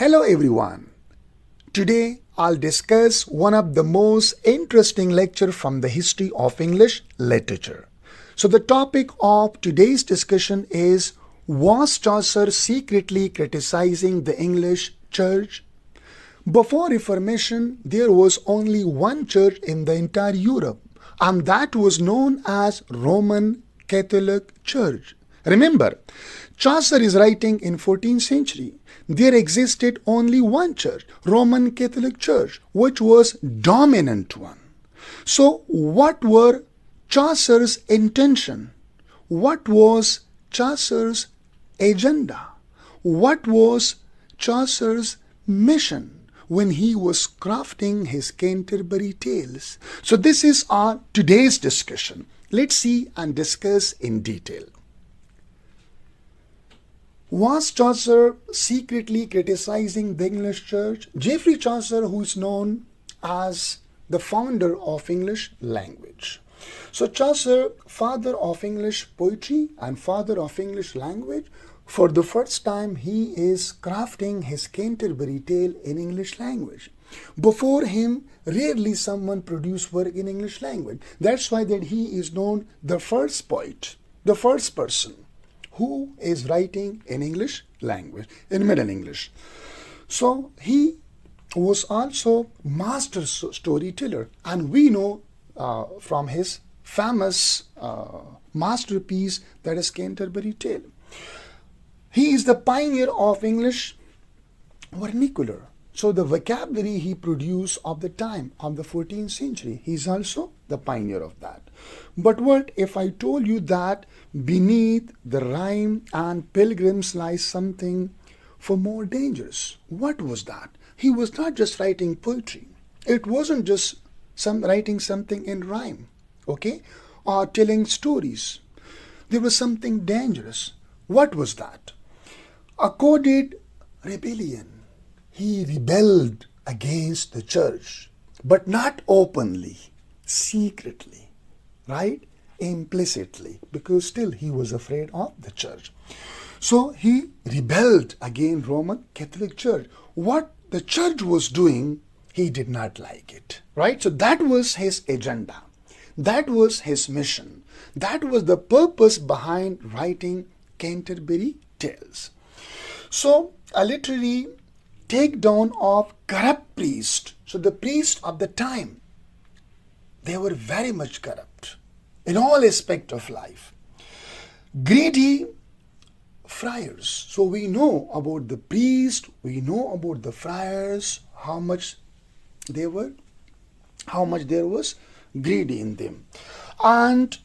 Hello everyone. Today I'll discuss one of the most interesting lecture from the history of English literature. So the topic of today's discussion is, was Chaucer secretly criticizing the English church? Before Reformation, there was only one church in the entire Europe, and that was known as Roman Catholic Church. Remember, Chaucer is writing in 14th century. There existed only one church, Roman Catholic Church, which was dominant one. So what were Chaucer's intention? What was Chaucer's agenda? What was Chaucer's mission when he was crafting his Canterbury tales? So this is our today's discussion. Let's see and discuss in detail. Was Chaucer secretly criticizing the English church? Geoffrey Chaucer, who is known as the founder of English language. So Chaucer, father of English poetry and father of English language, for the first time he is crafting his Canterbury tale in English language. Before him, rarely someone produced work in English language. That's why that he is known the first poet, the first person who is writing in English language, in Middle English. So he was also master storyteller, and we know from his famous masterpiece, that is Canterbury Tale. He is the pioneer of English vernacular. So the vocabulary he produced of the time of the 14th century, he is also the pioneer of that. But what if I told you that beneath the rhyme and pilgrims lies something far more dangerous? What was that? He was not just writing poetry. It wasn't just writing something in rhyme, okay, or telling stories. There was something dangerous. What was that? A coded rebellion. He rebelled against the church, but not openly, secretly, right? Implicitly, because still he was afraid of the church. So he rebelled against Roman Catholic Church. What the church was doing, he did not like it, right? So that was his agenda. That was his mission. That was the purpose behind writing Canterbury Tales. So a literary takedown of corrupt priests. So the priests of the time, they were very much corrupt in all aspects of life. Greedy friars. So we know about the priests, we know about the friars, how much there was greedy in them. And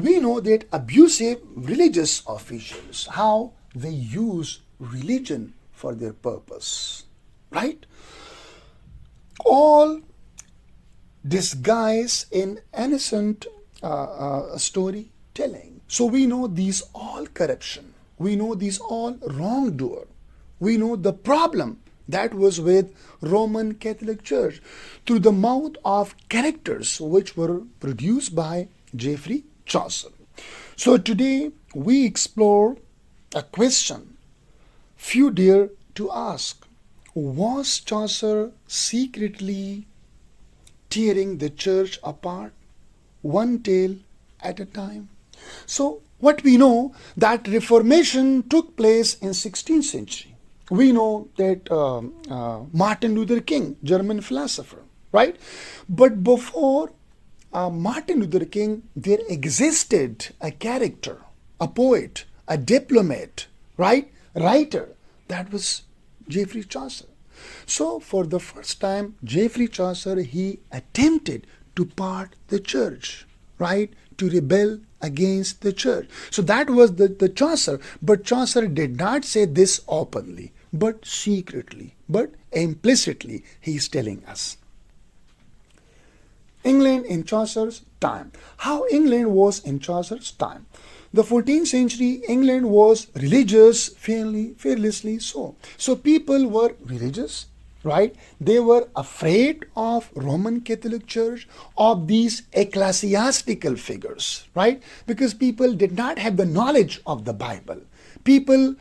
we know that abusive religious officials, how they use religion for their purpose, right? All disguise in innocent storytelling. So we know these all corruption. We know these all wrongdoer. We know the problem that was with Roman Catholic Church through the mouth of characters which were produced by Geoffrey Chaucer. So today we explore a question few dare to ask. Was Chaucer secretly tearing the church apart, one tale at a time? So what we know, that Reformation took place in 16th century. We know that Martin Luther King, German philosopher, right? But before Martin Luther King, there existed a character, a poet, a diplomat, right? Writer, that was Geoffrey Chaucer. So for the first time, Geoffrey Chaucer, he attempted to part the church, right? To rebel against the church. So that was the Chaucer. But Chaucer did not say this openly, but secretly, but implicitly, he is telling us. England in Chaucer's time. How England was in Chaucer's time? The 14th century England was religious, fearlessly so. So people were religious, right? They were afraid of Roman Catholic Church, of these ecclesiastical figures, right? Because people did not have the knowledge of the Bible. People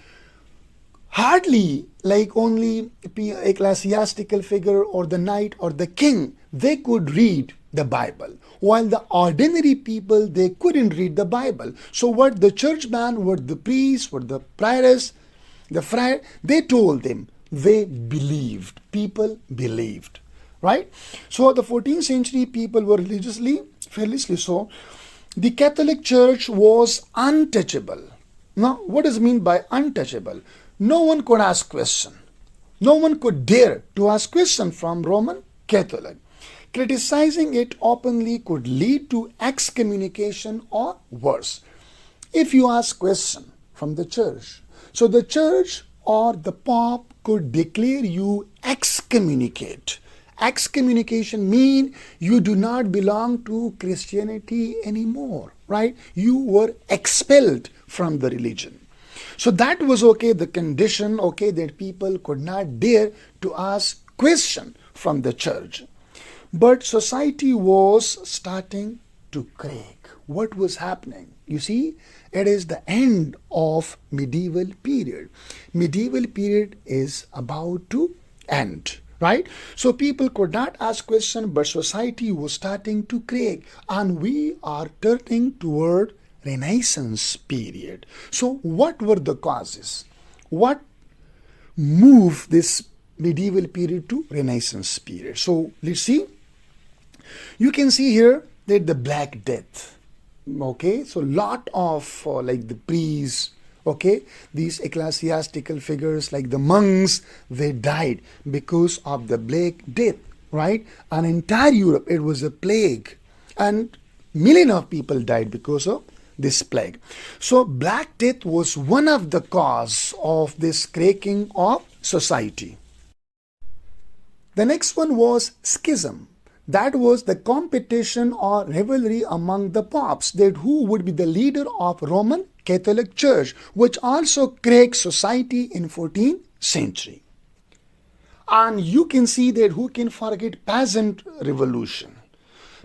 hardly like only ecclesiastical figure or the knight or the king, they could read the Bible, while the ordinary people, they couldn't read the Bible. So what the churchman, what the priest, what the prioress, the friar, they told them, they believed, people believed, right? So the 14th century people were religiously, fearlessly so. The Catholic Church was untouchable. Now, what does it mean by untouchable? No one could ask question. No one could dare to ask question from Roman Catholic. Criticizing it openly could lead to excommunication or worse. If you ask question from the church, so the church or the pope could declare you excommunicate. Excommunication mean you do not belong to Christianity anymore, right? You were expelled from the religion. So that was okay, the condition, okay, that people could not dare to ask question from the church. But society was starting to crack. What was happening? You see, it is the end of medieval period. Medieval period is about to end, right? So people could not ask questions, but society was starting to crack, and we are turning toward Renaissance period. So what were the causes? What moved this medieval period to Renaissance period? So let's see. You can see here that the Black Death. Okay, so lot of like the priests, okay, these ecclesiastical figures like the monks, they died because of the Black Death, right? And entire Europe, it was a plague, and millions of people died because of this plague. So Black Death was one of the cause of this cracking of society. The next one was schism. That was the competition or rivalry among the popes, that who would be the leader of Roman Catholic Church, which also cracked society in 14th century. And you can see that who can forget peasant revolution,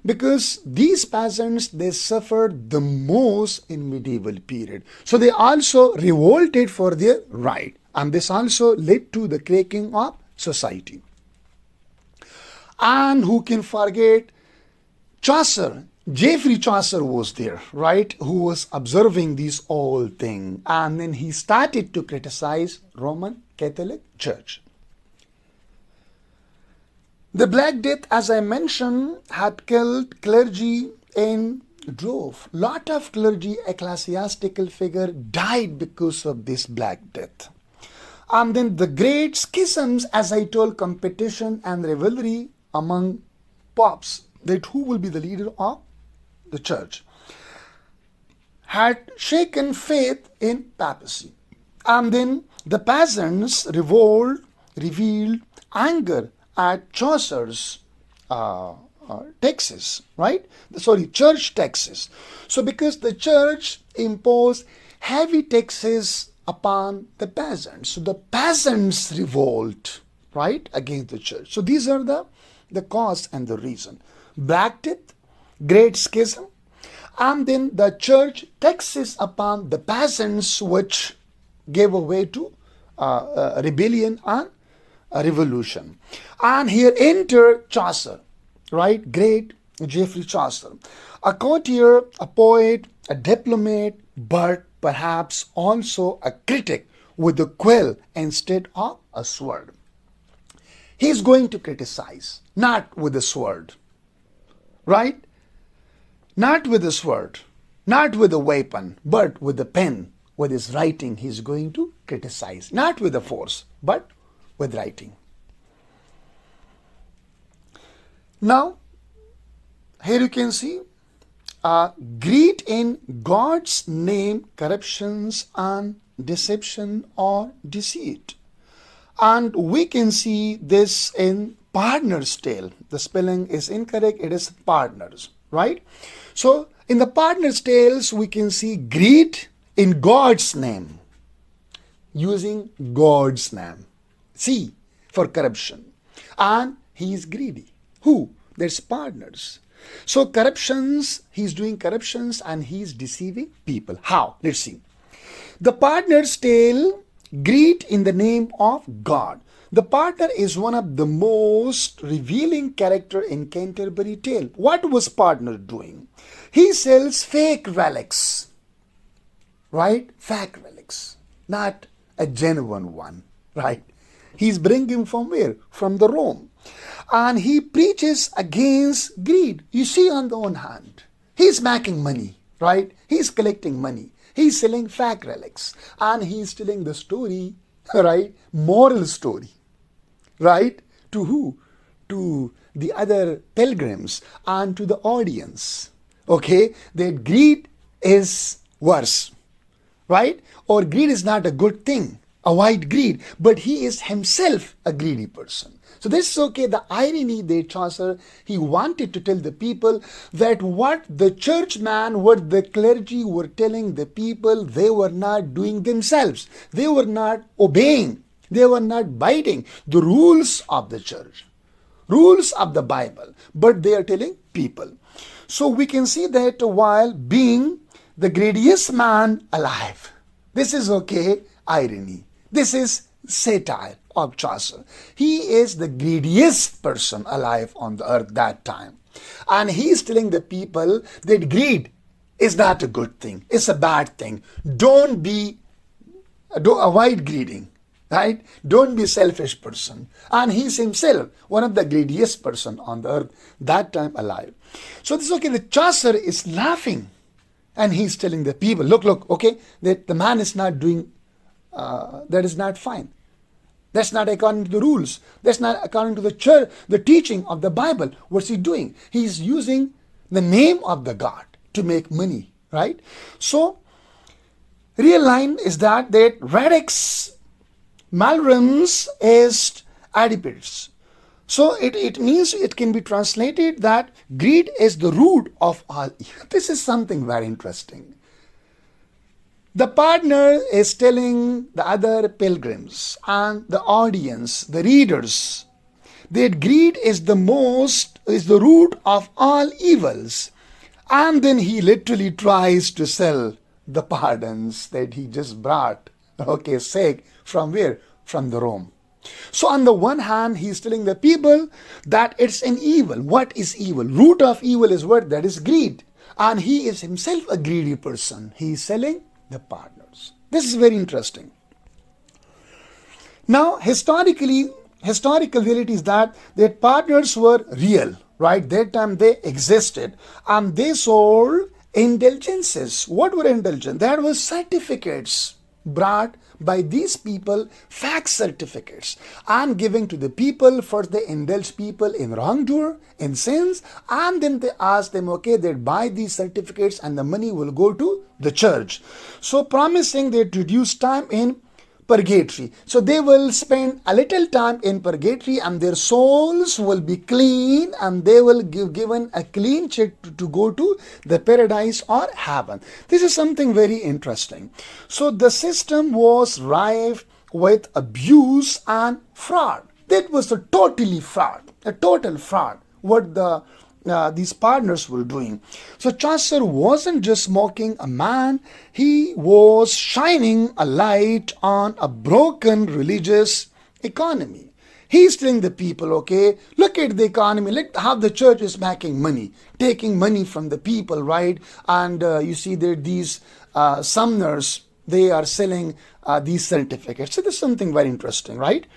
because these peasants, they suffered the most in medieval period. So they also revolted for their right, and this also led to the cracking of society. And who can forget Chaucer? Geoffrey Chaucer was there, right? Who was observing these all things, and then he started to criticize Roman Catholic Church. The Black Death, as I mentioned, had killed clergy in drove. Lot of clergy, ecclesiastical figure died because of this Black Death. And then the great schisms, as I told, competition and rivalry among popes, that who will be the leader of the church, had shaken faith in papacy. And then the peasants revealed anger at Chaucer's taxes, right? Sorry, church taxes. So because the church imposed heavy taxes upon the peasants, so the peasants revolt, right, against the church. So these are the cause and the reason. Black Death, Great Schism, and then the church taxes upon the peasants, which gave way to rebellion and revolution. And here enter Chaucer, right? Great Geoffrey Chaucer, a courtier, a poet, a diplomat, but perhaps also a critic with a quill instead of a sword. He is going to criticize, not with a sword, right? Not with a sword, not with a weapon, but with a pen, with his writing. He is going to criticize, not with a force, but with writing. Now, here you can see, greet in God's name corruptions and deception or deceit. And we can see this in Partner's Tale. The spelling is incorrect, it is Partners, right? So in the Partner's Tales, we can see greed in God's name, using God's name. C for corruption. And he is greedy. Who? There's partners. So corruptions, he's doing corruptions and he's deceiving people. How? Let's see. The Partner's Tale greed in the name of God. The partner is one of the most revealing character in Canterbury tale. What was partner doing? He sells fake relics, right? Fake relics, not a genuine one, right? He's bringing from where? From the Rome. And he preaches against greed. You see, on the one hand, he's making money, right? He's collecting money. He's selling fake relics. And he's telling the story, right? Moral story, right? To who? To the other pilgrims and to the audience. Okay? That greed is worse, right? Or greed is not a good thing. Avoid greed. But he is himself a greedy person. So this is okay. The irony that Chaucer, he wanted to tell the people that what the churchman, what the clergy were telling the people, they were not doing themselves. They were not obeying. They were not abiding the rules of the church, rules of the Bible, but they are telling people. So we can see that while being the greediest man alive, this is okay, irony. This is satire of Chaucer. He is the greediest person alive on the earth that time. And he is telling the people that greed is not a good thing. It's a bad thing. Don't avoid greeding. Right? Don't be selfish person. And he's himself one of the greediest person on the earth that time alive. So this is okay. The Chaucer is laughing and he's telling the people, look, okay, that the man is not doing, that is not fine. That's not according to the rules. That's not according to the church, the teaching of the Bible. What's he doing? He's using the name of the God to make money, right? So, real line is that radix malrums est adipis. So it means, it can be translated that greed is the root of all evil. This is something very interesting. The partner is telling the other pilgrims and the audience, the readers, that greed is the root of all evils. And then he literally tries to sell the pardons that he just brought, okay, sake from where? From the Rome. So on the one hand, he's telling the people that it's an evil. What is evil? Root of evil is what? That is greed. And he is himself a greedy person. He is selling the partners. This is very interesting. Now, historical reality is that partners were real, right? That time they existed and they sold indulgences. What were indulgences? That was certificates brought by these people, fact certificates, and giving to the people. First they indulge people in wrongdoer, in sins, and then they ask them, okay, they buy these certificates and the money will go to the church. So promising they reduce time in purgatory. So they will spend a little time in purgatory and their souls will be clean and they will given a clean check to go to the paradise or heaven. This is something very interesting. So the system was rife with abuse and fraud. That was a total fraud, what these partners were doing. So Chaucer wasn't just mocking a man, he was shining a light on a broken religious economy. He's telling the people, okay, look at the economy, look how the church is making money, taking money from the people, right? And you see that these Sumners, they are selling these certificates. So there's something very interesting, right?